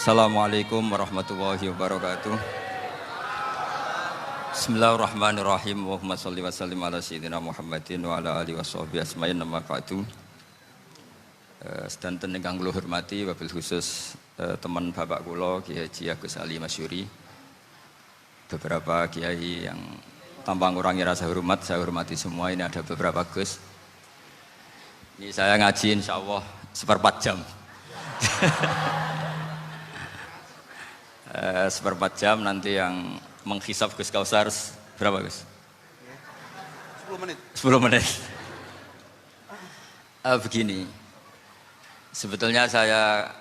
Assalamualaikum warahmatullahi wabarakatuh. Bismillahirrahmanirrahim. Allahumma sholli wa sallim ala sayyidina Muhammadin wa ala alihi washabihi asma'in nama ba'du. Sedanten ingkang kula hormati wabil khusus teman bapak kula Kiai Haji Agus Ali Masyuri. Beberapa kiai yang tanpa ngurangi rasa hormat, saya hormati semua. Ini ada beberapa Gus. Ini saya ngaji insyaallah seperempat jam. Seperempat jam nanti yang menghisap Gus Kausar berapa Gus? 10 menit. 10 menit. Begini, sebetulnya saya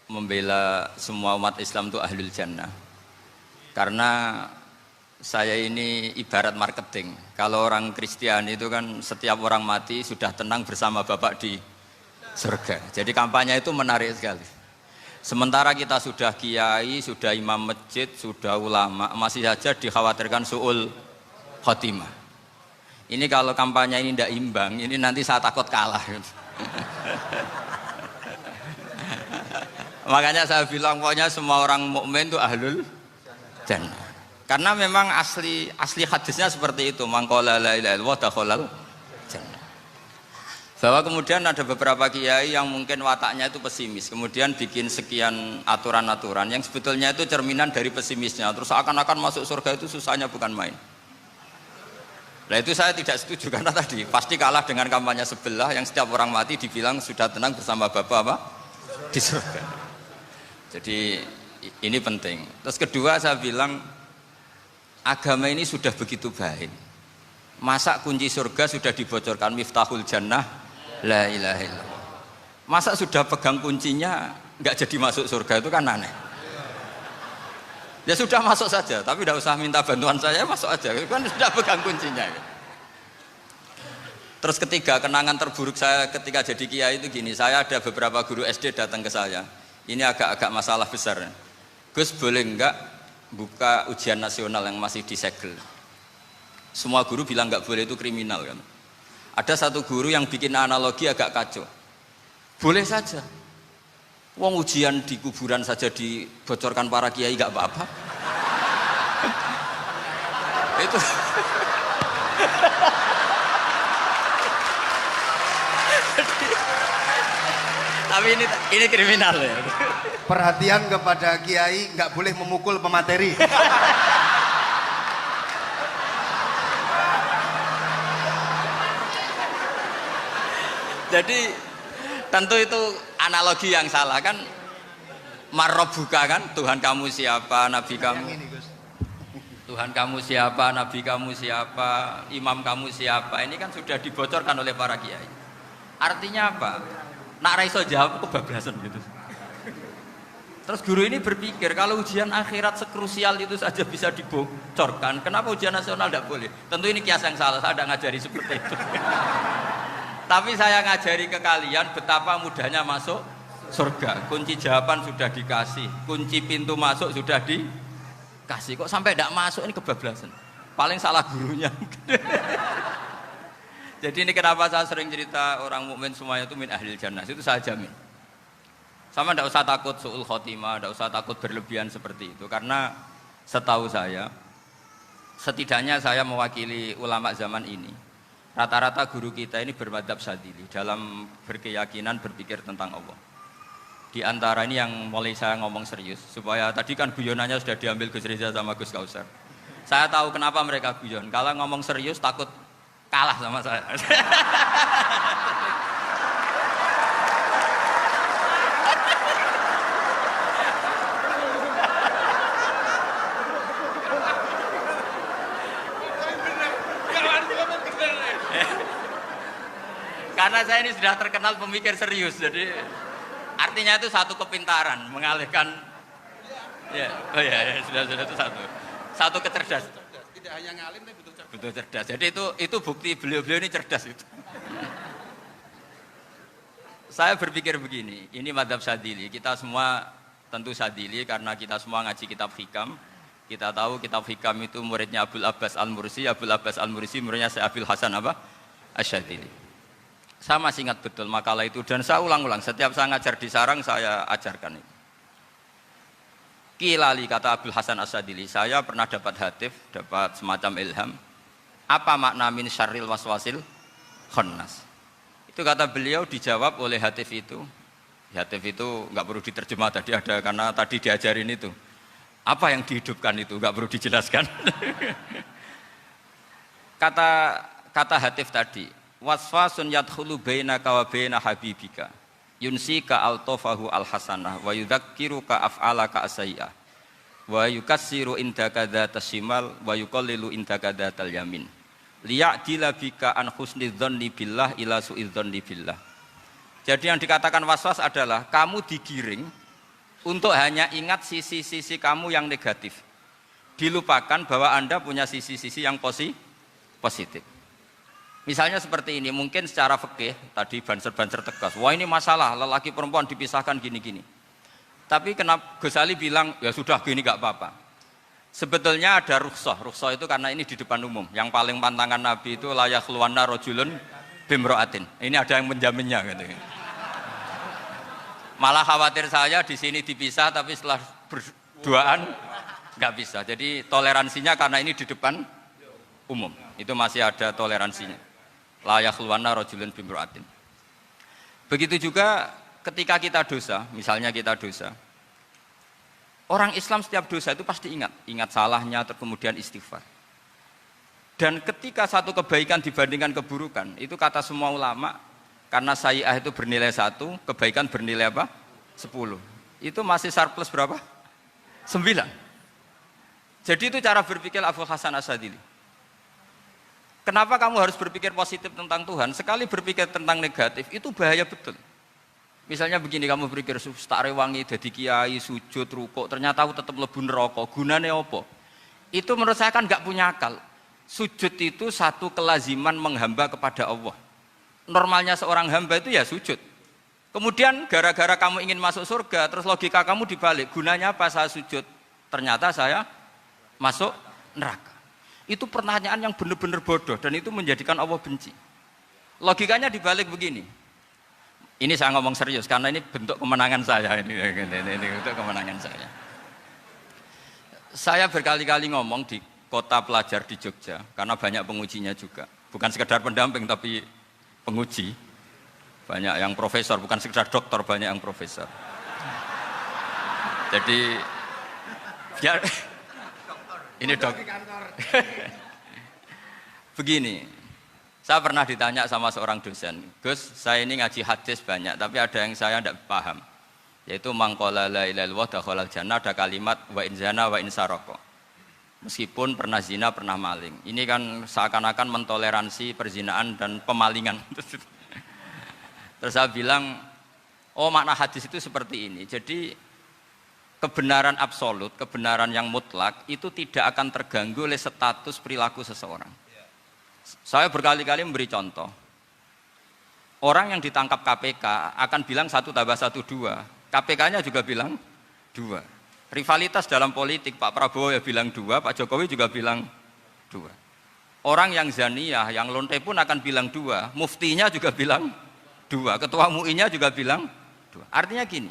membela semua umat Islam itu ahlul jannah. Karena saya ini ibarat marketing. Kalau orang Kristiani itu kan setiap orang mati sudah tenang bersama Bapak di surga. Jadi kampanye itu menarik sekali. Sementara kita sudah kiai, sudah imam masjid, sudah ulama, masih saja dikhawatirkan su'ul khotimah. Ini kalau kampanye ini tidak imbang, ini nanti saya takut kalah. Makanya saya bilang pokoknya semua orang mukmin itu ahlul jannah. Karena memang asli hadisnya seperti itu, man qala la ilaha illallah dakhalal jannah. Bahwa kemudian ada beberapa kiai yang mungkin wataknya itu pesimis, kemudian bikin sekian aturan-aturan yang sebetulnya itu cerminan dari pesimisnya, terus akan-akan masuk surga itu susahnya bukan main. Nah itu saya tidak setuju karena tadi pasti kalah dengan kampanye sebelah yang setiap orang mati dibilang sudah tenang bersama Bapak apa? Di surga. Jadi ini penting. Terus kedua saya bilang agama ini sudah begitu baik. Masa kunci surga sudah dibocorkan miftahul jannah la ilaha illallah. Masa sudah pegang kuncinya nggak jadi masuk surga itu kan aneh. Ya sudah masuk saja, tapi tidak usah minta bantuan saya, masuk aja. Kan sudah pegang kuncinya. Terus ketiga, kenangan terburuk saya ketika jadi kiai itu gini, saya ada beberapa guru SD datang ke saya. Ini agak-agak masalah besar. Gus boleh enggak buka ujian nasional yang masih disegel? Semua guru bilang nggak boleh, itu kriminal kan. Ada satu guru yang bikin analogi agak kacau. Boleh saja. Wong ujian di kuburan saja dibocorkan para kiai nggak apa-apa. Itu. Tapi ini kriminal ya. Perhatian kepada kiai, nggak boleh memukul pemateri. Jadi tentu itu analogi yang salah kan. Marrobuka kan, Tuhan kamu siapa, Nabi kamu. Tuhan kamu siapa, Nabi kamu siapa, imam kamu siapa. Ini kan sudah dibocorkan oleh para kiai. Artinya apa? Nak raiso jawab kebablasan gitu. Terus guru ini berpikir kalau ujian akhirat sekrusial itu saja bisa dibocorkan, kenapa ujian nasional tidak boleh? Tentu ini kias yang salah, saya tidak ngajari seperti itu. Tapi saya ngajari ke kalian betapa mudahnya masuk surga. Kunci jawaban sudah dikasih, kunci pintu masuk sudah dikasih. Kok sampai tidak masuk, ini kebablasan. Paling salah gurunya. Jadi ini kenapa saya sering cerita orang mukmin semuanya itu min ahlil jannah, itu saya jamin. Sama tidak usah takut su'ul khotimah, tidak usah takut berlebihan seperti itu. Karena setahu saya, setidaknya saya mewakili ulama zaman ini. Rata-rata guru kita ini bermadzhab Syadzili dalam berkeyakinan berpikir tentang Allah. Di antara ini yang mulai saya ngomong serius, supaya tadi kan guyonannya sudah diambil Gus Reza sama Gus Kausar. Saya tahu kenapa mereka guyon. Kalau ngomong serius takut kalah sama saya. Karena saya ini sudah terkenal pemikir serius, jadi artinya itu satu kepintaran mengalihkan, ya, oh ya, sudah itu satu kecerdasan. Tidak hanya ngalim tapi butuh cerdas. Jadi itu bukti beliau ini cerdas itu. Saya berpikir begini, ini madzhab Syadzili, kita semua tentu Syadzili karena kita semua ngaji kitab hikam. Kita tahu kitab hikam itu muridnya Abul Abbas Al-Mursi, Abul Abbas Al-Mursi muridnya Syekh Abil Hasan apa? Asy-Syadzili. Saya masih ingat betul makalah itu dan saya ulang-ulang setiap saya ngajar di sarang saya ajarkan itu. Kilali kata Abdul Hasan As-Sadili, saya pernah dapat hatif, dapat semacam ilham. Apa makna min syarril waswasil khannas? Itu kata beliau dijawab oleh hatif itu. Hatif itu nggak perlu diterjemah tadi ada karena tadi diajarin itu. Apa yang dihidupkan itu nggak perlu dijelaskan. kata hatif tadi, waswasun yadkhulu bainaka wa baina habibika. Yunsika altofahu alhasanah wa yudzakiruka af'alaka asai'ah wa yukassiru indaka dzatas shimal wa yuqallilu indaka dzatal yamin liya'dila bika an husni dzanni billah ila su'i dzanni billah. Jadi yang dikatakan waswas adalah kamu digiring untuk hanya ingat sisi-sisi kamu yang negatif, dilupakan bahwa Anda punya sisi-sisi yang positif. Misalnya seperti ini, mungkin secara fikih tadi banser-banser tegas, wah ini masalah lelaki perempuan dipisahkan gini-gini. Tapi kenapa Gus Ali bilang ya sudah gini gak apa-apa. Sebetulnya ada rukhsah itu karena ini di depan umum. Yang paling pantangan Nabi itu layak luwana rojulun bimroatin. Ini ada yang menjaminnya gitu. Malah khawatir saya di sini dipisah tapi setelah berduaan nggak bisa. Jadi toleransinya karena ini di depan umum itu masih ada toleransinya. Layak luwana rojulun bimroatin. Begitu juga ketika kita dosa, misalnya kita dosa, orang Islam setiap dosa itu pasti ingat salahnya, kemudian istighfar. Dan ketika satu kebaikan dibandingkan keburukan, itu kata semua ulama, karena sayyi'ah itu bernilai 1, kebaikan bernilai apa? 10. Itu masih surplus berapa? 9. Jadi itu cara berpikir Abdul Hasan As-Sadili. Kenapa kamu harus berpikir positif tentang Tuhan? Sekali berpikir tentang negatif, itu bahaya betul. Misalnya begini, kamu berpikir, tak rewangi, jadi kiai, sujud, rukuk, ternyata aku tetap lebu neraka, gunanya apa? Itu menurut saya kan nggak punya akal. Sujud itu satu kelaziman menghamba kepada Allah. Normalnya seorang hamba itu ya sujud. Kemudian gara-gara kamu ingin masuk surga, terus logika kamu dibalik, gunanya apa saya sujud? Ternyata saya masuk neraka. Itu pertanyaan yang benar-benar bodoh dan itu menjadikan Allah benci. Logikanya dibalik begini. Ini saya ngomong serius karena ini bentuk kemenangan saya ini bentuk kemenangan saya. Saya berkali-kali ngomong di kota pelajar di Jogja karena banyak pengujinya juga. Bukan sekedar pendamping tapi penguji. Banyak yang profesor, bukan sekedar dokter, banyak yang profesor. Jadi biar ini dok. Begini, saya pernah ditanya sama seorang dosen, Gus, saya ini ngaji hadis banyak, tapi ada yang saya tidak paham, yaitu mangkola la ilaha illallah dakhalal jannah, ada kalimat wa in zana wa in saroko. Meskipun pernah zina, pernah maling. Ini kan seakan-akan mentoleransi perzinaan dan pemalingan. Terus saya bilang, oh makna hadis itu seperti ini. Jadi kebenaran absolut, kebenaran yang mutlak itu tidak akan terganggu oleh status perilaku seseorang. Saya berkali-kali memberi contoh. Orang yang ditangkap KPK akan bilang 1 tambah 1 2. KPK-nya juga bilang 2. Rivalitas dalam politik, Pak Prabowo ya bilang 2, Pak Jokowi juga bilang 2. Orang yang zaniyah, yang lonte pun akan bilang 2. Muftinya juga bilang 2. Ketua MUI-nya juga bilang 2. Artinya gini,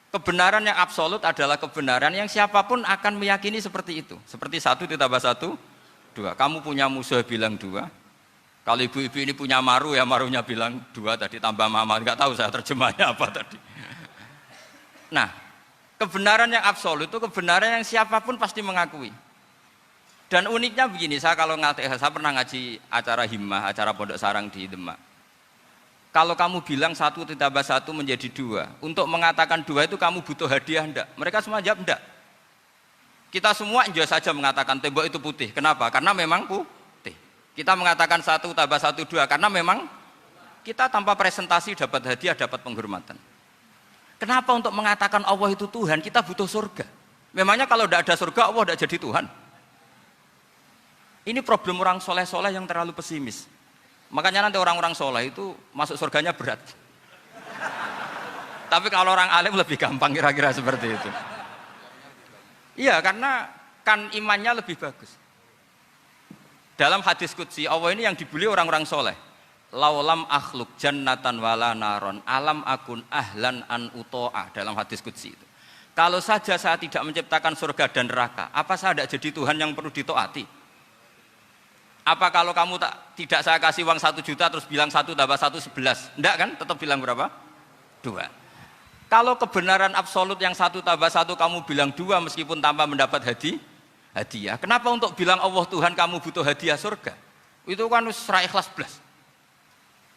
kebenaran yang absolut adalah kebenaran yang siapapun akan meyakini seperti itu. Seperti 1 ditambah 1, 2. Kamu punya musuh bilang 2. Kalau ibu-ibu ini punya maru ya marunya bilang 2 tadi tambah mama. Enggak tahu saya terjemahnya apa tadi. Nah, kebenaran yang absolut itu kebenaran yang siapapun pasti mengakui. Dan uniknya begini, saya pernah ngaji acara himmah, acara pondok sarang di Demak. Kalau kamu bilang 1 ditambah 1 menjadi 2, untuk mengatakan 2 itu kamu butuh hadiah enggak? Mereka semua jawab enggak. Kita semua enjoy saja mengatakan tembok itu putih. Kenapa? Karena memang putih. Kita mengatakan 1 tambah 1 2 karena memang kita tanpa presentasi dapat hadiah, dapat penghormatan. Kenapa untuk mengatakan Allah itu Tuhan kita butuh surga? Memangnya kalau tidak ada surga Allah tidak jadi Tuhan? Ini problem orang soleh-soleh yang terlalu pesimis. Makanya nanti orang-orang soleh itu masuk surganya berat. Tapi kalau orang alim lebih gampang kira-kira seperti itu. Iya, karena kan imannya lebih bagus. Dalam hadis qudsi, Allah ini yang dibuli orang-orang soleh. Laulam akhluk jannatan wala naron alam akun ahlan an uto'ah. Dalam hadis qudsi itu. Kalau saja saya tidak menciptakan surga dan neraka, apa saya tidak jadi Tuhan yang perlu ditaati? Apa kalau kamu tidak saya kasih uang 1 juta terus bilang 1 tambah 1 11? Enggak kan? Tetap bilang berapa? 2. Kalau kebenaran absolut yang 1 tambah 1 kamu bilang 2 meskipun tanpa mendapat hadiah. Kenapa untuk bilang Allah Tuhan kamu butuh hadiah surga? Itu kan serah ikhlas belas.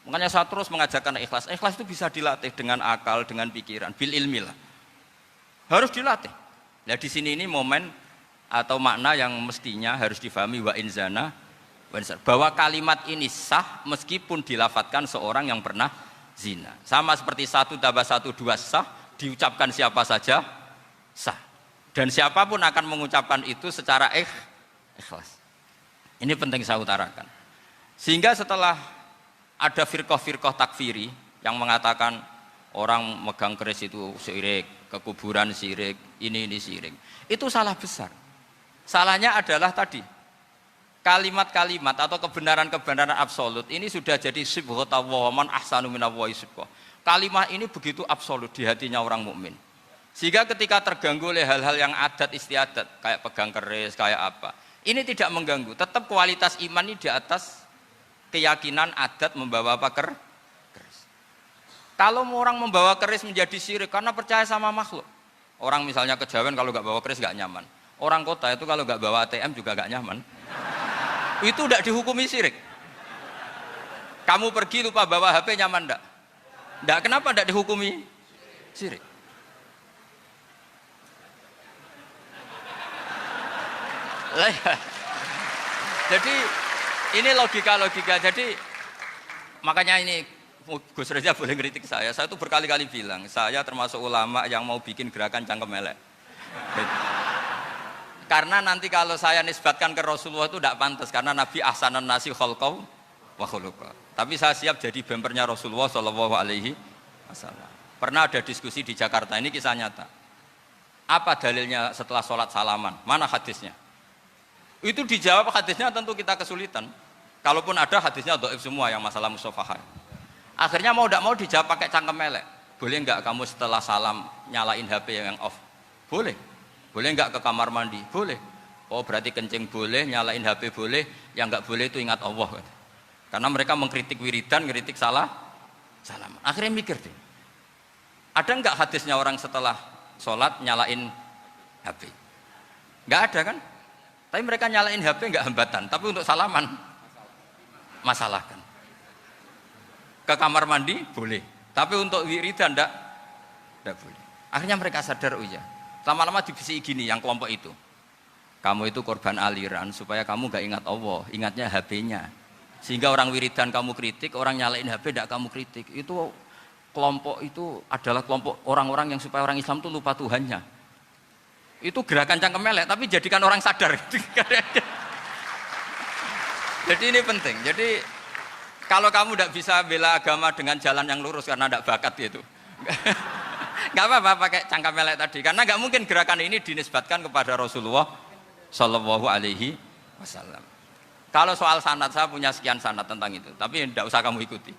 Makanya saya terus mengajarkan ikhlas. Ikhlas itu bisa dilatih dengan akal, dengan pikiran, bil ilmi lah. Harus dilatih. Nah di sini ini momen atau makna yang mestinya harus difahami wa inzana bahwa kalimat ini sah meskipun dilafatkan seorang yang pernah zina. Sama seperti 1 tambah 1 2 sah, diucapkan siapa saja sah. Dan siapapun akan mengucapkan itu secara ikhlas. Ini penting saya utarakan. Sehingga setelah ada firqah-firqah takfiri yang mengatakan orang megang keris itu syirik, ke kuburan syirik, ini syirik. Itu salah besar. Salahnya adalah tadi kalimat-kalimat atau kebenaran-kebenaran absolut ini sudah jadi sibghatullah man ahsanu minallahi sibghah. Kalimat ini begitu absolut di hatinya orang mukmin. Sehingga ketika terganggu oleh hal-hal yang adat istiadat kayak pegang keris, kayak apa, ini tidak mengganggu. Tetap kualitas iman ini di atas keyakinan adat membawa apa keris. Kalau orang membawa keris menjadi syirik karena percaya sama makhluk. Orang misalnya kejawen kalau nggak bawa keris nggak nyaman. Orang kota itu kalau nggak bawa ATM juga nggak nyaman. Itu tidak dihukumi syirik. Kamu pergi lupa bawa HP nyaman enggak? Enggak, kenapa enggak dihukumi syirik? Jadi ini logika-logika. Jadi makanya ini Gus Reza boleh kritik saya itu berkali-kali bilang, saya termasuk ulama yang mau bikin gerakan cangkem elek. Karena nanti kalau saya nisbatkan ke Rasulullah itu tidak pantas, karena Nabi ahsanan nasi khalqau wa khuluqa. Tapi saya siap jadi bempernya Rasulullah Shallallahu Alaihi Wasallam. Pernah ada diskusi di Jakarta, ini kisah nyata. Apa dalilnya setelah sholat salaman? Mana hadisnya? Itu dijawab hadisnya tentu kita kesulitan. Kalaupun ada hadisnya dhaif semua yang masalah musafahah. Akhirnya mau tidak mau dijawab pakai cangkem elek. Boleh enggak kamu setelah salam nyalain HP yang off? Boleh. Boleh enggak ke kamar mandi? Boleh. Oh berarti kencing boleh, nyalain HP boleh, yang enggak boleh itu ingat Allah. Karena mereka mengkritik wiridan, ngeritik salam. Akhirnya mikir deh. Ada enggak hadisnya orang setelah sholat nyalain HP? Enggak ada kan? Tapi mereka nyalain HP enggak hambatan, tapi untuk salaman masalahkan. Ke kamar mandi boleh, tapi untuk wiridan enggak boleh. Akhirnya mereka sadar, oh iya. Lama-lama dibisi gini yang kelompok itu. Kamu itu korban aliran supaya kamu enggak ingat Allah, ingatnya HP-nya. Sehingga orang wiridan kamu kritik, orang nyalain HP enggak kamu kritik. Itu kelompok itu adalah kelompok orang-orang yang supaya orang Islam itu lupa Tuhannya. Itu gerakan cangkem elek, tapi jadikan orang sadar. Jadi ini penting. Jadi kalau kamu tidak bisa bela agama dengan jalan yang lurus karena tidak bakat gitu, nggak apa-apa pakai cangkem elek tadi. Karena nggak mungkin gerakan ini dinisbatkan kepada Rasulullah Shallallahu Alaihi Wasallam. Kalau soal sanad, saya punya sekian sanad tentang itu, tapi tidak usah kamu ikuti.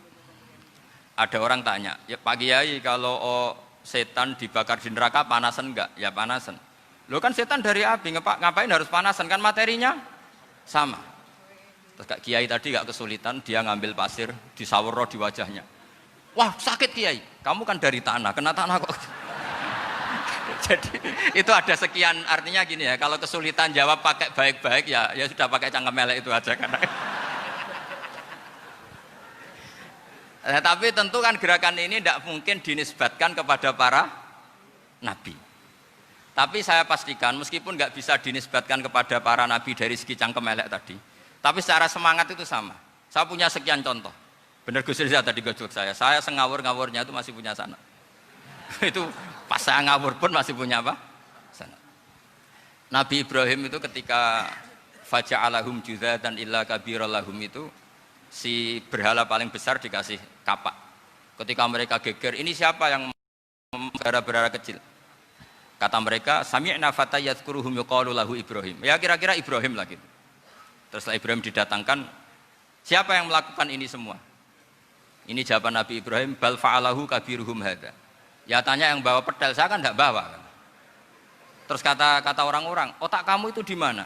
Ada orang tanya, ya Pak Kiai kalau setan dibakar di neraka panasan enggak? Ya panasan. Lo kan setan dari api, ngapain harus panasan? Kan materinya sama. Terus Kak Kiai tadi gak kesulitan, dia ngambil pasir, disawero di wajahnya. Wah sakit Kiai, kamu kan dari tanah, kena tanah kok. Jadi itu ada sekian, artinya gini ya, kalau kesulitan jawab pakai baik-baik ya sudah pakai cangkem elek itu aja karena. Nah, tapi tentu kan gerakan ini tidak mungkin dinisbatkan kepada para nabi. Tapi saya pastikan meskipun nggak bisa dinisbatkan kepada para nabi dari segi cangkem elek tadi, tapi secara semangat itu sama. Saya punya sekian contoh. Benar Gus Riza tadi gojok saya sengawur-ngawurnya itu masih punya sanad. Itu pas saya ngawur pun masih punya apa? Sanad. Nabi Ibrahim itu ketika faja'alahum juzatan illa kabirallahum itu si berhala paling besar dikasih kapak. Ketika mereka geger, ini siapa yang berhala-berhala kecil? Kata mereka, sami'na fata yadhkuruhum yuqalu lahu Ibrahim. Ya kira-kira Ibrahim lah gitu. Terus Ibrahim didatangkan, siapa yang melakukan ini semua? Ini jawaban Nabi Ibrahim, bal fa'alahu kabiruhum hadza. Ya tanya yang bawa pedal, saya kan enggak bawa. Terus kata orang-orang, otak kamu itu di mana?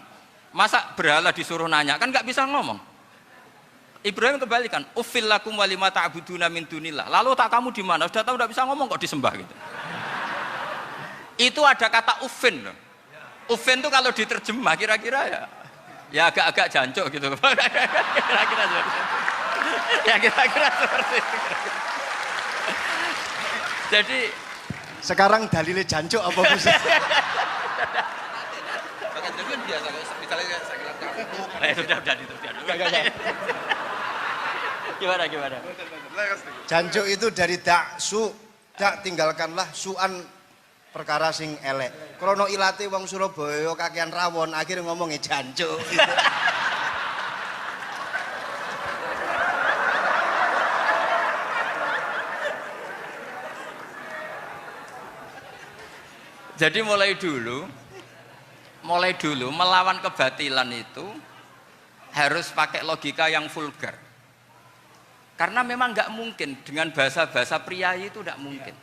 Masa berhala disuruh nanya, kan nggak bisa ngomong. Ibrahim kembalikan, uffil lakum walima ta'buduna min dunillah. Lalu otak kamu di mana? Sudah tahu nggak bisa ngomong kok disembah gitu. Itu ada kata uffin loh. Uffin itu kalau diterjemah kira-kira ya agak-agak jancuk gitu. Kira-kira seperti itu. Ya kira-kira seperti itu. Jadi Sekarang dalilnya jancuk apa Gus? Pakai dengan biasa misalnya saya bilang sudah itu. Gimana? Jancuk itu dari daksu, dak tinggalkanlah suan perkara sing elek. Krono ilate wong Surabaya kakean rawon, akhirnya ngomongnya jancuk. Gitu. Jadi mulai dulu melawan kebatilan itu harus pakai logika yang vulgar. Karena memang nggak mungkin dengan bahasa-bahasa priayi itu nggak mungkin.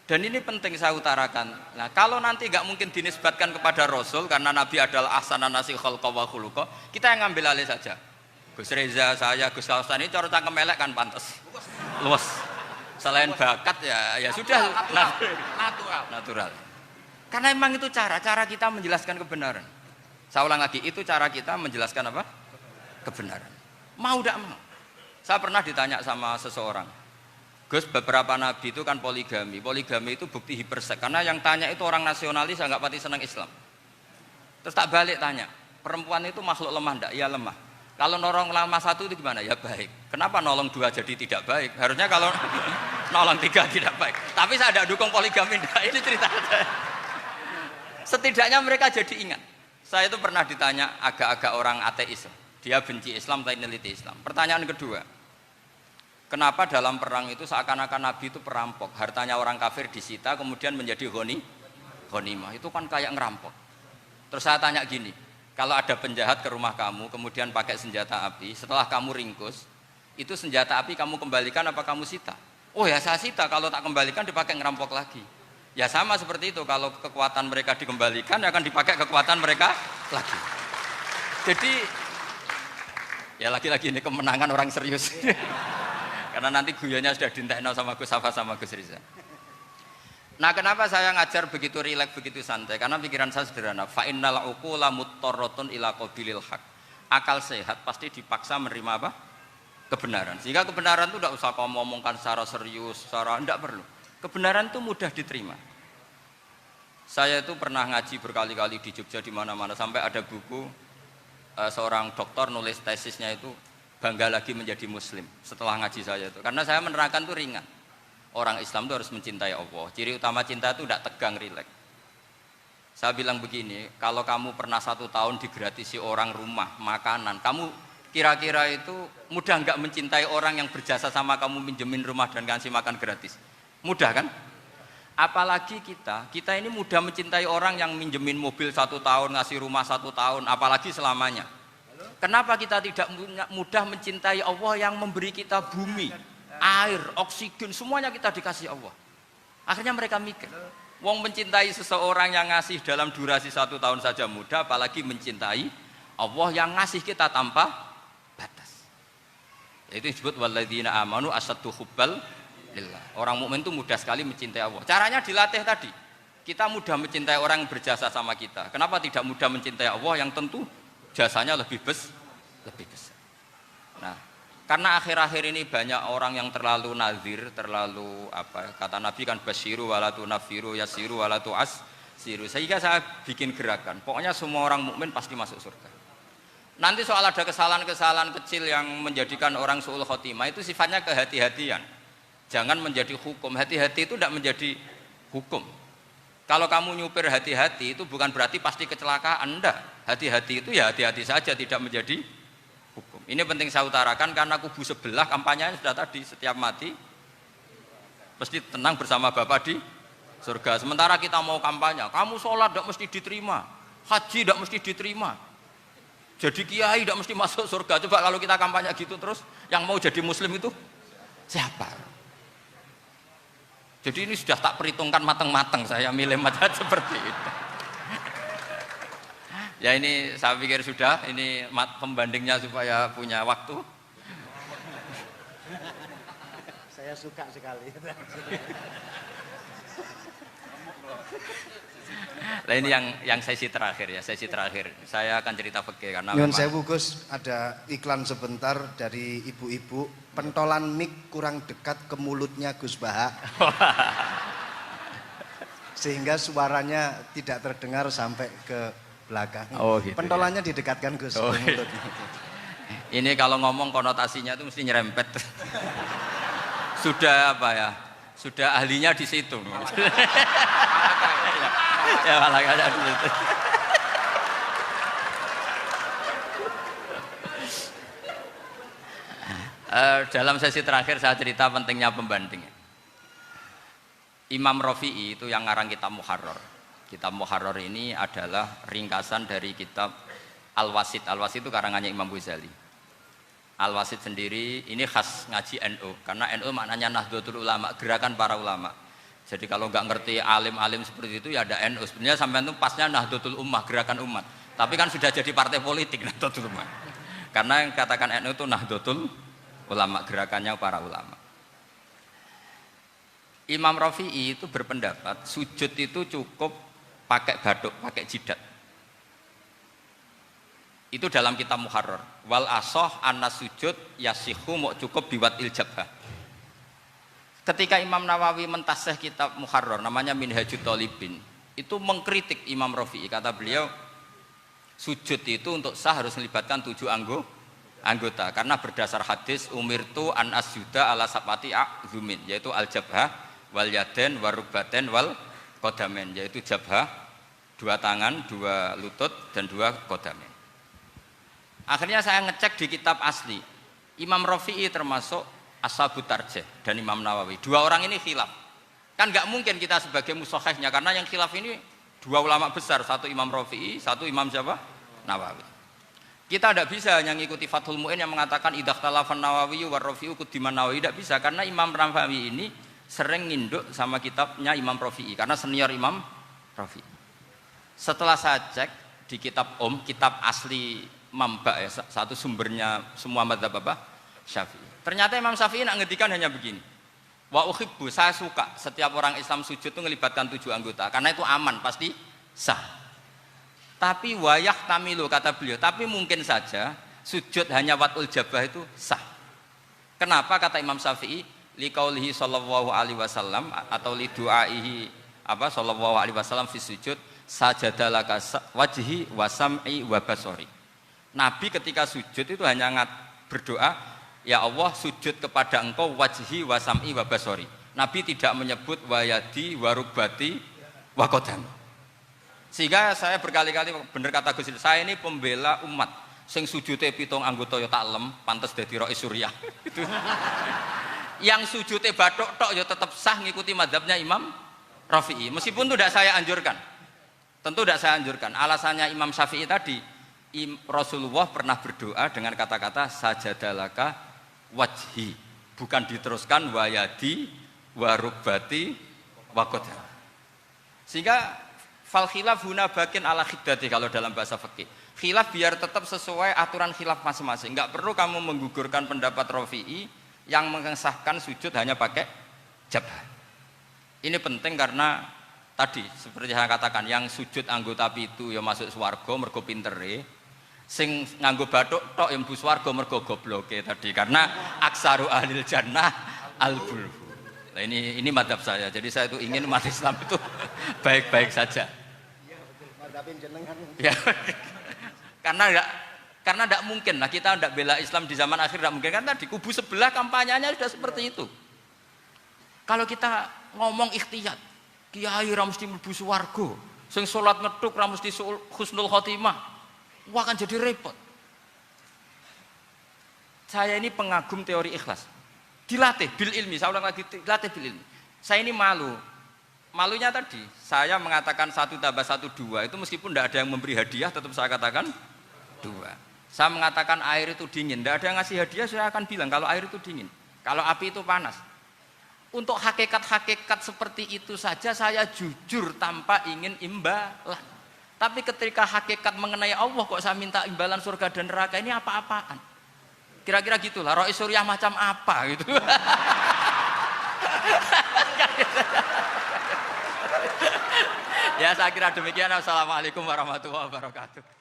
Dan ini penting saya utarakan. Nah, kalau nanti nggak mungkin dinisbatkan kepada Rasul karena Nabi adalah ahsanan nasi khalqa wa khuluqa, kita yang ngambil alih saja. Gus Reza, saya, Gus Kausan ini cara cangkem elek kan pantas. Luas. Selain bakat ya sudah natural. Karena memang itu cara kita menjelaskan kebenaran. Saya ulang lagi, itu cara kita menjelaskan apa? Kebenaran. Mau tidak mau. Saya pernah ditanya sama seseorang, Gus, beberapa nabi itu kan poligami. Poligami itu bukti hiperseks. Karena yang tanya itu orang nasionalis, nggak pati senang Islam. Terus tak balik tanya, perempuan itu makhluk lemah enggak? Ya lemah. Kalau nolong lama satu itu gimana? Ya baik. Kenapa nolong dua jadi tidak baik? Harusnya kalau nolong tiga tidak baik. Tapi saya tidak dukung poligami. Nah, ini cerita. Setidaknya mereka jadi ingat. Saya itu pernah ditanya agak-agak orang ateis. Dia benci Islam tapi neliti Islam. Pertanyaan kedua, kenapa dalam perang itu seakan-akan Nabi itu perampok? Hartanya orang kafir disita kemudian menjadi ghanimah. Itu kan kayak ngerampok. Terus saya tanya gini, kalau ada penjahat ke rumah kamu, kemudian pakai senjata api, setelah kamu ringkus, itu senjata api kamu kembalikan apa kamu sita? Oh ya saya sita, kalau tak kembalikan dipakai ngerampok lagi. Ya sama seperti itu, kalau kekuatan mereka dikembalikan, akan dipakai kekuatan mereka lagi. Jadi, ya lagi-lagi ini kemenangan orang serius. Karena nanti guyonnya sudah dintekno sama Gus Safa sama Gus Riza. Nah, kenapa saya ngajar begitu rileks, begitu santai? Karena pikiran saya sederhana. Fa innal uqula muttarratun ila qabilil haq. Akal sehat pasti dipaksa menerima apa? Kebenaran. Sehingga kebenaran itu tidak usah kamu ngomongkan secara serius, tidak perlu. Kebenaran itu mudah diterima. Saya itu pernah ngaji berkali-kali di Jogja di mana-mana sampai ada buku seorang dokter nulis tesisnya itu bangga lagi menjadi muslim setelah ngaji saya itu. Karena saya menerangkan itu ringan. Orang Islam itu harus mencintai Allah. Ciri utama cinta itu tidak tegang, rileks. Saya bilang begini, kalau kamu pernah 1 tahun digratisi orang rumah, makanan, kamu kira-kira itu mudah nggak mencintai orang yang berjasa sama kamu minjemin rumah dan kasih makan gratis? Mudah kan? Apalagi kita ini mudah mencintai orang yang minjemin mobil 1 tahun, ngasih rumah 1 tahun, apalagi selamanya. Kenapa kita tidak mudah mencintai Allah yang memberi kita bumi, air, oksigen, semuanya kita dikasih Allah? Akhirnya mereka mikir, wong mencintai seseorang yang ngasih dalam durasi 1 tahun saja mudah, apalagi mencintai Allah yang ngasih kita tanpa batas. Itu disebut walladzina amanu asaddu hubbal lillah. Orang mukmin itu mudah sekali mencintai Allah. Caranya dilatih tadi. Kita mudah mencintai orang yang berjasa sama kita. Kenapa tidak mudah mencintai Allah yang tentu jasanya lebih besar? Nah, karena akhir-akhir ini banyak orang yang terlalu nazir, terlalu kata Nabi kan basyiru walatu nafiru yasiru walatu asiru. Sehingga saya bikin gerakan. Pokoknya semua orang mukmin pasti masuk surga. Nanti soal ada kesalahan-kesalahan kecil yang menjadikan orang su'ul khotimah itu sifatnya kehati-hatian. Jangan menjadi hukum. Hati-hati itu tidak menjadi hukum. Kalau kamu nyupir hati-hati itu bukan berarti pasti kecelakaan, enggak. Hati-hati itu ya hati-hati saja, tidak menjadi hukum. Ini penting saya utarakan karena kubu sebelah kampanyenya sudah tadi, setiap mati pasti tenang bersama Bapak di surga. Sementara kita mau kampanye, kamu sholat tidak mesti diterima, haji tidak mesti diterima, jadi kiai tidak mesti masuk surga. Coba kalau kita kampanye gitu terus, yang mau jadi muslim itu siapa? Jadi ini sudah tak perhitungkan matang-matang saya milih mazhab seperti itu. Ya ini saya pikir sudah, ini pembandingnya supaya punya waktu. Saya suka sekali. Nah ini yang sesi terakhir ya, sesi terakhir. Saya akan cerita fikih karena Nyun memang sewu Gus, ada iklan sebentar dari ibu-ibu, pentolan mic kurang dekat ke mulutnya Gus Baha. Sehingga suaranya tidak terdengar sampai ke belakang. Oh, gitu, pentolannya didekatkan Gus Oh, ke mulut. ini kalau ngomong konotasinya itu mesti nyerempet. Sudah apa ya? Sudah ahlinya di situ. Ya malah kayak gitu. Dalam sesi terakhir saya cerita pentingnya pembanding. Imam Rafi'i itu yang ngarang kitab Muharrar. Kitab Muharrar ini adalah ringkasan dari kitab Al-Wasit. Al-Wasit itu karangannya Imam Ghazali. Al-Wasit sendiri ini khas ngaji NU karena NU maknanya Nahdlatul Ulama, gerakan para ulama. Jadi kalau nggak ngerti alim-alim seperti itu ya ada NU. Sebenarnya sampai itu pasnya Nahdlatul Ummah, gerakan umat. Tapi kan sudah jadi partai politik Nahdlatul Ummah. Karena yang katakan NU itu Nahdlatul Ulama, gerakannya para ulama. Imam Rafi'i itu berpendapat sujud itu cukup pakai batuk, pakai jidat. Itu dalam kitab Muharrar. Wal asoh anna sujud yasihu mau cukup biwat iljabah. Ketika Imam Nawawi mentasih kitab Muharrar namanya Minhajut Thalibin, itu mengkritik Imam Rafi'i. Kata beliau sujud itu untuk sah harus melibatkan 7 anggota karena berdasar hadis umirtu an asjuda ala sabati a'zumin, yaitu al-jabhah wal yaden warukbaten wal qadamen, yaitu jabhah 2 tangan, 2 lutut dan 2 qadamen. Akhirnya saya ngecek di kitab asli, Imam Rafi'i termasuk Ashabut Tarjih dan Imam Nawawi. 2 orang ini khilaf. Kan nggak mungkin kita sebagai mushahihnya karena yang khilaf ini 2 ulama besar, satu Imam Rafi'i, satu Imam siapa? Nawawi. Kita tidak bisa hanya ngikuti Fathul Mu'in yang mengatakan idzakhtalafan Nawawi war Rafi'u kudiman Nawawi, tidak bisa karena Imam Nawawi ini sering nginduk sama kitabnya Imam Rafi'i karena senior Imam Rafi'i. Setelah saya cek di kitab kitab asli Mamba ya, satu sumbernya semua mazhab apa? Syafi'i. Ternyata Imam Syafi'i nak ngedikan hanya begini. Wa uhibbu, saya suka setiap orang Islam sujud itu melibatkan 7 anggota karena itu aman, pasti sah. Tapi wayah tamilu kata beliau, tapi mungkin saja sujud hanya watul jabah itu sah. Kenapa kata Imam Syafi'i? Liqaulihi sallallahu alaihi wasallam atau li du'aihi apa sallallahu alaihi wasallam fi sujud sajadalaka wajhi wa sam'i wa basori. Nabi ketika sujud itu hanya berdoa, ya Allah sujud kepada engkau wajhi wa sam'i wa basori. Nabi tidak menyebut wayadi wa rukbati wa qadam. Sehingga saya berkali-kali bener kata Gus, saya ini pembela umat sing sujudnya 7 anggota ya tak lem, pantes dadi Rais Suriah. Itu. Yang sujudnya bathuk tok ya tetap sah ngikuti mazhabnya Imam Rafi'i. Meskipun itu tidak saya anjurkan. Tentu tidak saya anjurkan. Alasannya Imam Syafi'i tadi, Rasulullah pernah berdoa dengan kata-kata sajadalaka wajhi, bukan diteruskan wayadi warubati wakodha. Sehingga fal khilaf huna bakin ala khiddati kalau dalam bahasa fikih. Khilaf biar tetap sesuai aturan khilaf masing-masing. Enggak perlu kamu menggugurkan pendapat Rafi'i yang mengesahkan sujud hanya pakai jabah. Ini penting karena tadi seperti saya katakan, yang sujud anggota itu ya masuk swarga mergo pintere, sing nganggo bathuk tok yang mlebu swarga mergo gobloke tadi, karena aksaru ahlil jannah al-bulhu. Nah, ini mazhab saya. Jadi saya itu ingin umat Islam itu baik-baik saja. Ya. Karena tidak mungkin lah kita tidak bela Islam di zaman akhir, tidak mungkin kan tadi kubu sebelah kampanyenya sudah seperti itu. Kalau kita ngomong ikhtiyat, kiai ra mesti mlebu swarga, sing salat ngethuk ra mesti husnul khotimah. Wah kan jadi repot. Saya ini pengagum teori ikhlas. Dilatih bil ilmi, saya ulang lagi, dilatih bil ilmi. Saya ini malu. Malunya tadi, saya mengatakan 1 tambah 1 2, itu meskipun tidak ada yang memberi hadiah tetap saya katakan 2. Saya mengatakan air itu dingin, tidak ada yang ngasih hadiah, saya akan bilang kalau air itu dingin. Kalau api itu panas. Untuk hakikat-hakikat seperti itu saja saya jujur tanpa ingin imbalan. Tapi ketika hakikat mengenai Allah kok saya minta imbalan surga dan neraka, ini apa-apaan? Kira-kira gitulah, Rois Suriah macam apa gitu. Ya saya kira demikian. Assalamualaikum warahmatullahi wabarakatuh.